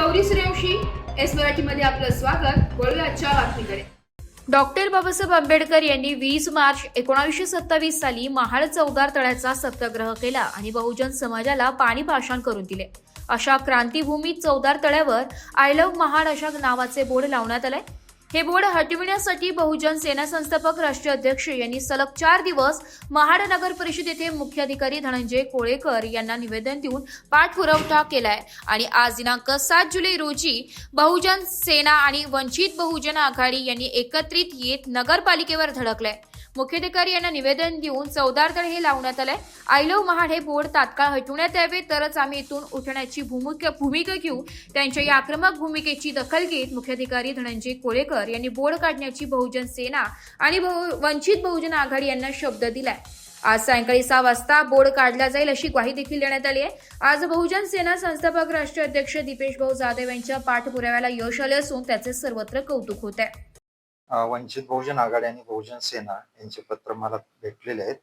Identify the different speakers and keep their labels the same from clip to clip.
Speaker 1: Gauri Suryavanshi, S मराठीमध्ये आपलं स्वागत. वळूया आजच्या बातमीकडे.
Speaker 2: डॉक्टर बाबासाहेब आंबेडकर यांनी 20 मार्च 1927 साली महाड चौदार तळ्याचा सत्याग्रह केला आणि बहुजन समाजाला पाणी पाषाण करून दिले. अशा क्रांतीभूमीत चौदार तळ्यावर आय लव्ह महाड अशा नावाचे बोर्ड लावण्यात आले. हे बोर्ड हटविण्यासाठी बहुजन सेना संस्थापक राष्ट्रीय अध्यक्ष यांनी सलग 4 दिवस महाड नगर परिषद येथे मुख्याधिकारी धनंजय कोळेकर यांना निवेदन देऊन पाठपुरावा केलाय आणि आज दिनांक 7 जुलै रोजी बहुजन सेना आणि वंचित बहुजन आघाडी यांनी एकत्रित येत नगरपालिकेवर धडकलाय. मुख्याधिकारी यांना निवेदन देऊन चौदार तळ हे लावण्यात आलंय. आय लव्ह महाड हे बोर्ड तात्काळ हटवण्यात यावे तरच आम्ही इथून उठण्याची भूमिका घेऊ. त्यांच्या या आक्रमक भूमिकेची दखल घेत मुख्याधिकारी धनंजय कोळेकर यांनी बोर्ड काढण्याची बहुजन सेना आणि वंचित बहुजन आघाडी यांना शब्द दिलाय. आज सायंकाळी 6 वाजता बोर्ड काढला जाईल अशी ग्वाही देखील देण्यात आली आहे. आज बहुजन सेना संस्थापक राष्ट्रीय अध्यक्ष दीपेश भाऊ जाधव यांच्या पाठपुराव्याला यश आले असून त्याचे सर्वत्र कौतुक होत आहे.
Speaker 3: वंचित बहुजन आघाडी आणि बहुजन सेना यांचे पत्र मला भेटलेले आहेत.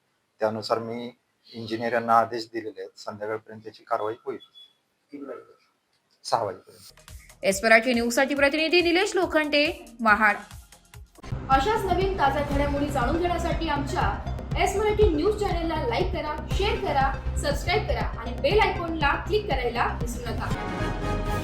Speaker 3: त्यानुसार मी इंजिनियरांना आदेश दिलेले आहेत. संध्याकाळपर्यंत त्याची कारवाई होईल. 6 वाजेपर्यंत.
Speaker 2: एस मराठी न्यूज साठी प्रतिनिधी निलेश लोखंडे, महाड.
Speaker 1: अशाच नवीन ताज्या घडामोडी जाणून घेण्यासाठी आमच्या एस मराठी न्यूज चॅनलला लाईक करा, शेअर करा, सबस्क्राईब करा आणि बेल आयकॉनला क्लिक करायला विसरू नका.